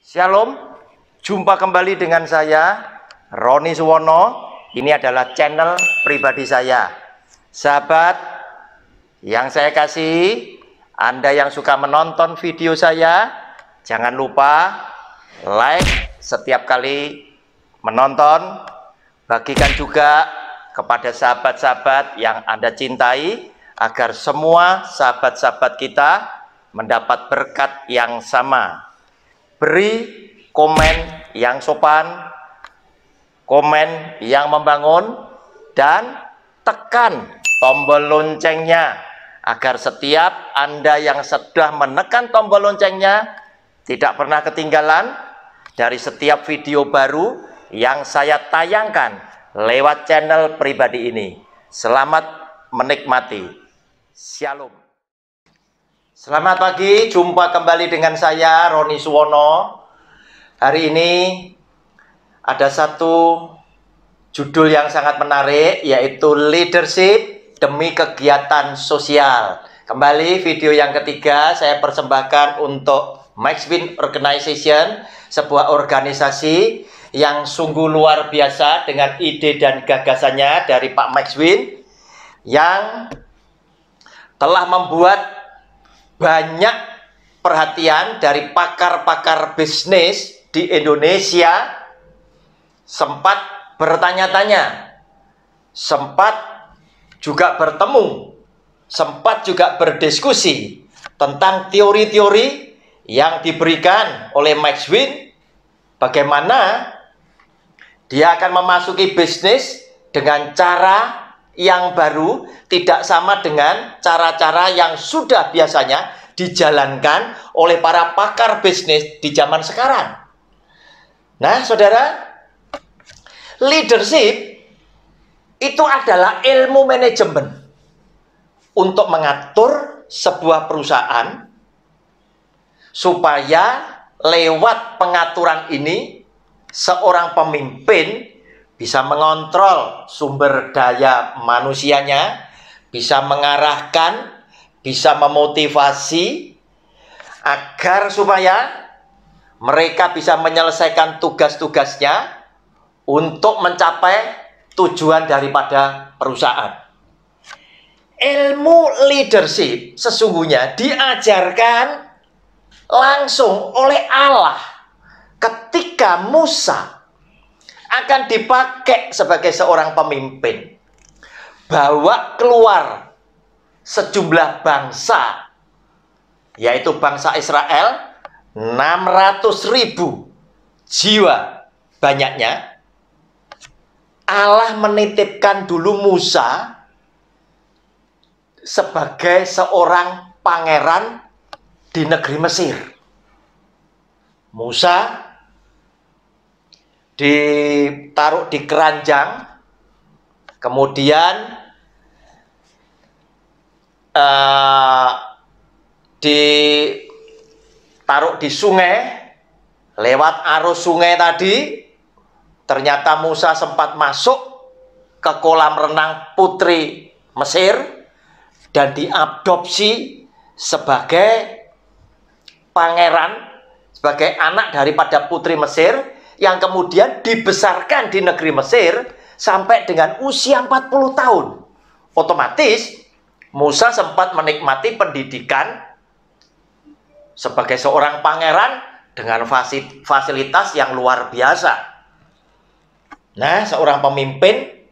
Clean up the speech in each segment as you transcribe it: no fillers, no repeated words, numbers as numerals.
Shalom, jumpa kembali dengan saya Roni Suwono. Ini adalah channel pribadi saya. Sahabat yang saya kasih, Anda yang suka menonton video saya, jangan lupa like setiap kali menonton. Bagikan juga kepada sahabat-sahabat yang Anda cintai, agar semua sahabat-sahabat kita mendapat berkat yang sama. Beri komen yang sopan, komen yang membangun, dan tekan tombol loncengnya agar setiap Anda yang sudah menekan tombol loncengnya tidak pernah ketinggalan dari setiap video baru yang saya tayangkan lewat channel pribadi ini. Selamat menikmati. Shalom. Selamat pagi, jumpa kembali dengan saya Roni Suwono. Hari ini ada satu judul yang sangat menarik, yaitu leadership demi kegiatan sosial. Kembali video yang ketiga saya persembahkan untuk Max Win Organization, sebuah organisasi yang sungguh luar biasa dengan ide dan gagasannya dari Pak Max Win, yang telah membuat banyak perhatian dari pakar-pakar bisnis di Indonesia. Sempat bertanya-tanya, sempat juga bertemu, sempat juga berdiskusi tentang teori-teori yang diberikan oleh Max Win, bagaimana dia akan memasuki bisnis dengan cara yang baru, tidak sama dengan cara-cara yang sudah biasanya dijalankan oleh para pakar bisnis di zaman sekarang. Nah, saudara, leadership itu adalah ilmu manajemen untuk mengatur sebuah perusahaan supaya lewat pengaturan ini seorang pemimpin bisa mengontrol sumber daya manusianya, bisa mengarahkan, bisa memotivasi agar supaya mereka bisa menyelesaikan tugas-tugasnya untuk mencapai tujuan daripada perusahaan. Ilmu leadership sesungguhnya diajarkan langsung oleh Allah ketika Musa akan dipakai sebagai seorang pemimpin, bawa keluar sejumlah bangsa, yaitu bangsa Israel, 600.000 jiwa banyaknya. Allah menitipkan dulu Musa sebagai seorang pangeran di negeri Mesir. Musa ditaruh di keranjang, kemudian ditaruh di sungai. Lewat arus sungai tadi, ternyata Musa sempat masuk ke kolam renang putri Mesir dan diadopsi sebagai pangeran, sebagai anak daripada putri Mesir, yang kemudian dibesarkan di negeri Mesir sampai dengan usia 40 tahun. Otomatis Musa sempat menikmati pendidikan sebagai seorang pangeran dengan fasilitas yang luar biasa. Nah, seorang pemimpin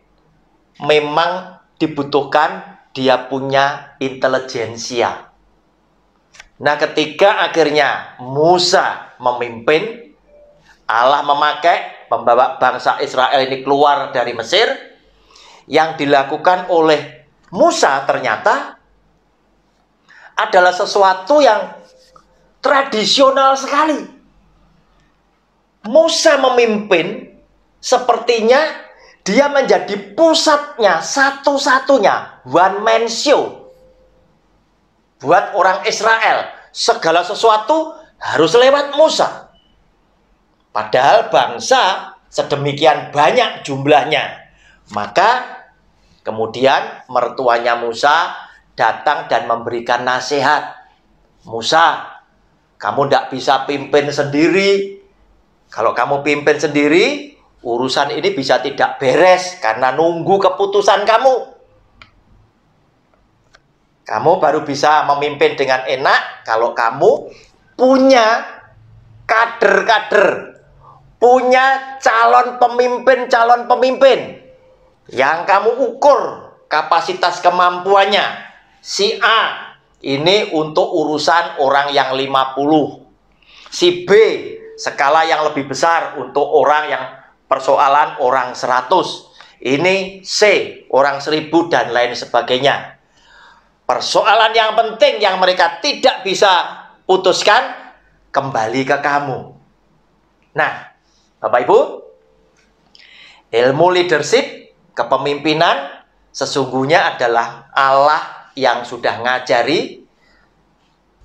memang dibutuhkan dia punya intelijensia. Nah, ketika akhirnya Musa memimpin, Allah memakai membawa bangsa Israel ini keluar dari Mesir. Yang dilakukan oleh Musa ternyata adalah sesuatu yang tradisional sekali. Musa memimpin, sepertinya dia menjadi pusatnya, satu-satunya one man show buat orang Israel. Segala sesuatu harus lewat Musa. Padahal bangsa sedemikian banyak jumlahnya. Maka kemudian mertuanya Musa datang dan memberikan nasihat. Musa, kamu tidak bisa pimpin sendiri. Kalau kamu pimpin sendiri, urusan ini bisa tidak beres karena nunggu keputusan kamu. Kamu baru bisa memimpin dengan enak kalau kamu punya kader-kader, punya calon pemimpin yang kamu ukur kapasitas kemampuannya. Si A ini untuk urusan orang yang 50. Si B skala yang lebih besar untuk orang yang persoalan orang 100. Ini C orang 1000 dan lain sebagainya. Persoalan yang penting yang mereka tidak bisa putuskan kembali ke kamu. Nah, Bapak Ibu, ilmu leadership, kepemimpinan sesungguhnya adalah Allah yang sudah ngajari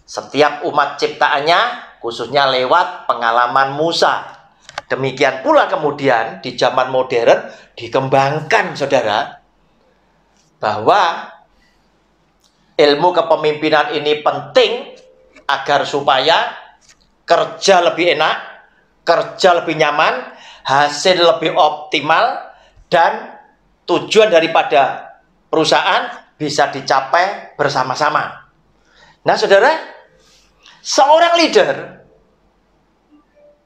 setiap umat ciptaannya, khususnya lewat pengalaman Musa. Demikian pula kemudian di zaman modern dikembangkan, saudara, bahwa ilmu kepemimpinan ini penting agar supaya kerja lebih enak, kerja lebih nyaman, hasil lebih optimal, dan tujuan daripada perusahaan bisa dicapai bersama-sama. Nah, saudara, seorang leader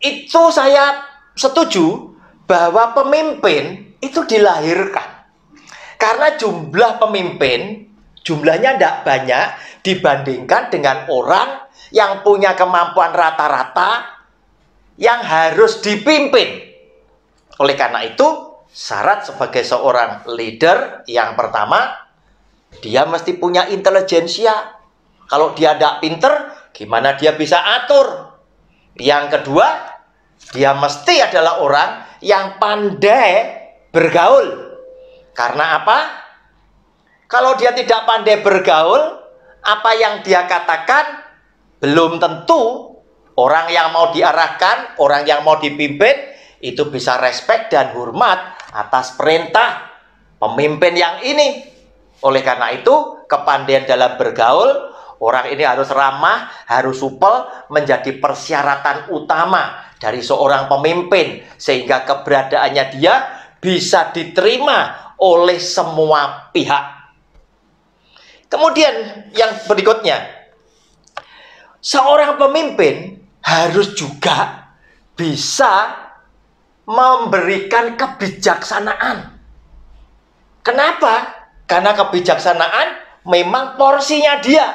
itu saya setuju bahwa pemimpin itu dilahirkan. Karena jumlah pemimpin jumlahnya tidak banyak dibandingkan dengan orang yang punya kemampuan rata-rata yang harus dipimpin. Oleh karena itu, syarat sebagai seorang leader yang pertama, dia mesti punya intelijensia. Kalau dia tidak pinter, gimana dia bisa atur? Yang kedua, dia mesti adalah orang yang pandai bergaul. Karena apa? Kalau dia tidak pandai bergaul, apa yang dia katakan belum tentu orang yang mau diarahkan, orang yang mau dipimpin itu bisa respect dan hormat atas perintah pemimpin yang ini. Oleh karena itu, kepandaian dalam bergaul, orang ini harus ramah, harus supel, menjadi persyaratan utama dari seorang pemimpin, sehingga keberadaannya dia bisa diterima oleh semua pihak. Kemudian yang berikutnya, seorang pemimpin harus juga bisa memberikan kebijaksanaan. Kenapa? Karena kebijaksanaan memang porsinya dia.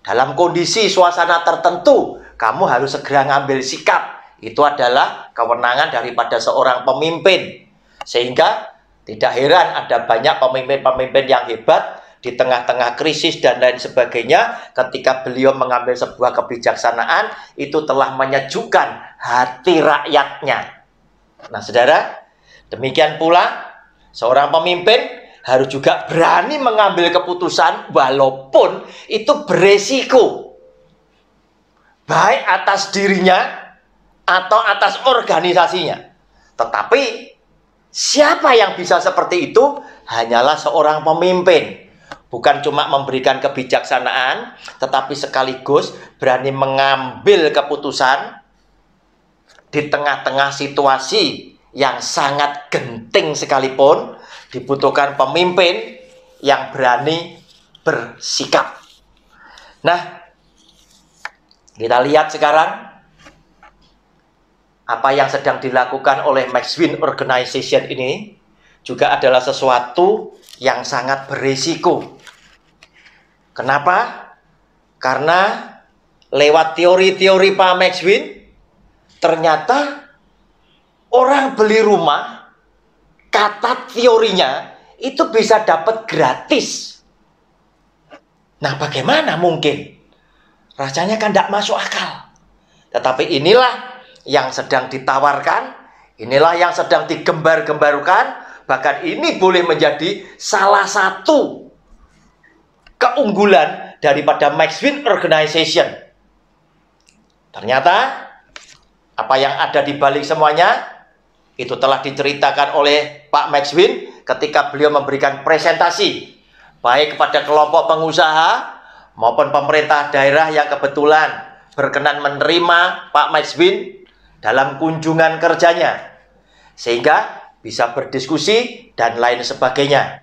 Dalam kondisi suasana tertentu, kamu harus segera ngambil sikap. Itu adalah kewenangan daripada seorang pemimpin. Sehingga tidak heran ada banyak pemimpin-pemimpin yang hebat di tengah-tengah krisis dan lain sebagainya, ketika beliau mengambil sebuah kebijaksanaan, itu telah menyejukkan hati rakyatnya. Nah, saudara, demikian pula seorang pemimpin harus juga berani mengambil keputusan walaupun itu beresiko, baik atas dirinya atau atas organisasinya. Tetapi siapa yang bisa seperti itu? Hanyalah seorang pemimpin. Bukan cuma memberikan kebijaksanaan, tetapi sekaligus berani mengambil keputusan di tengah-tengah situasi yang sangat genting sekalipun. Dibutuhkan pemimpin yang berani bersikap. Nah, kita lihat sekarang apa yang sedang dilakukan oleh Max Win Organization ini juga adalah sesuatu yang sangat berisiko. Kenapa? Karena lewat teori-teori Pak Max Win, ternyata orang beli rumah, kata teorinya itu bisa dapat gratis. Nah, bagaimana mungkin? Rasanya kan tidak masuk akal. Tetapi inilah yang sedang ditawarkan, inilah yang sedang digembar-gembarukan, bahkan ini boleh menjadi salah satu keunggulan daripada Max Win Organization. Ternyata apa yang ada di balik semuanya itu telah diceritakan oleh Pak Max Win ketika beliau memberikan presentasi baik kepada kelompok pengusaha maupun pemerintah daerah yang kebetulan berkenan menerima Pak Max Win dalam kunjungan kerjanya, sehingga bisa berdiskusi dan lain sebagainya.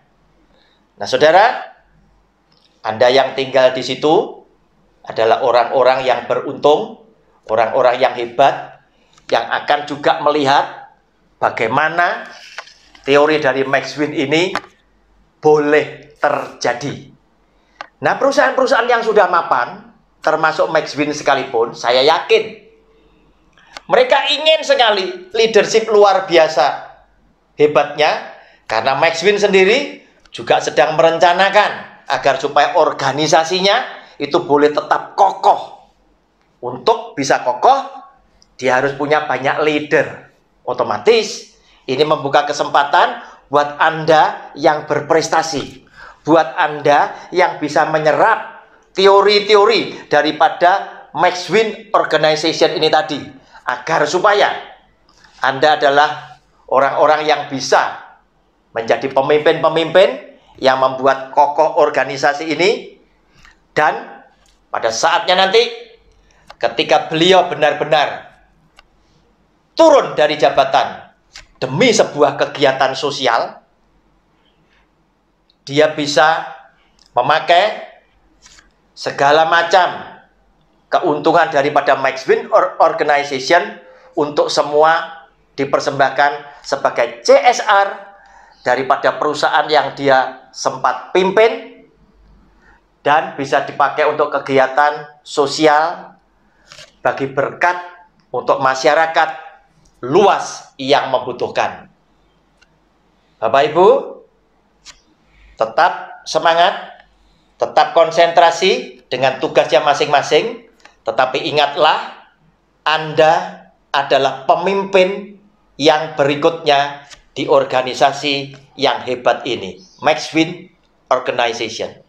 Nah, saudara, Anda yang tinggal di situ adalah orang-orang yang beruntung, orang-orang yang hebat, yang akan juga melihat bagaimana teori dari Max Win ini boleh terjadi. Nah, perusahaan-perusahaan yang sudah mapan, termasuk Max Win sekalipun, saya yakin mereka ingin sekali leadership luar biasa hebatnya, karena Max Win sendiri juga sedang merencanakan agar supaya organisasinya itu boleh tetap kokoh. Untuk bisa kokoh, dia harus punya banyak leader. Otomatis ini membuka kesempatan buat Anda yang berprestasi, buat Anda yang bisa menyerap teori-teori daripada Max Win Organization ini tadi, agar supaya Anda adalah orang-orang yang bisa menjadi pemimpin-pemimpin yang membuat kokoh organisasi ini. Dan pada saatnya nanti, ketika beliau benar-benar turun dari jabatan demi sebuah kegiatan sosial, dia bisa memakai segala macam keuntungan daripada Max Win Organization untuk semua dipersembahkan sebagai CSR daripada perusahaan yang dia sempat pimpin, dan bisa dipakai untuk kegiatan sosial bagi berkat untuk masyarakat luas yang membutuhkan. Bapak Ibu, tetap semangat, tetap konsentrasi dengan tugasnya masing-masing, tetapi ingatlah, Anda adalah pemimpin yang berikutnya di organisasi yang hebat ini, Max Win Organization.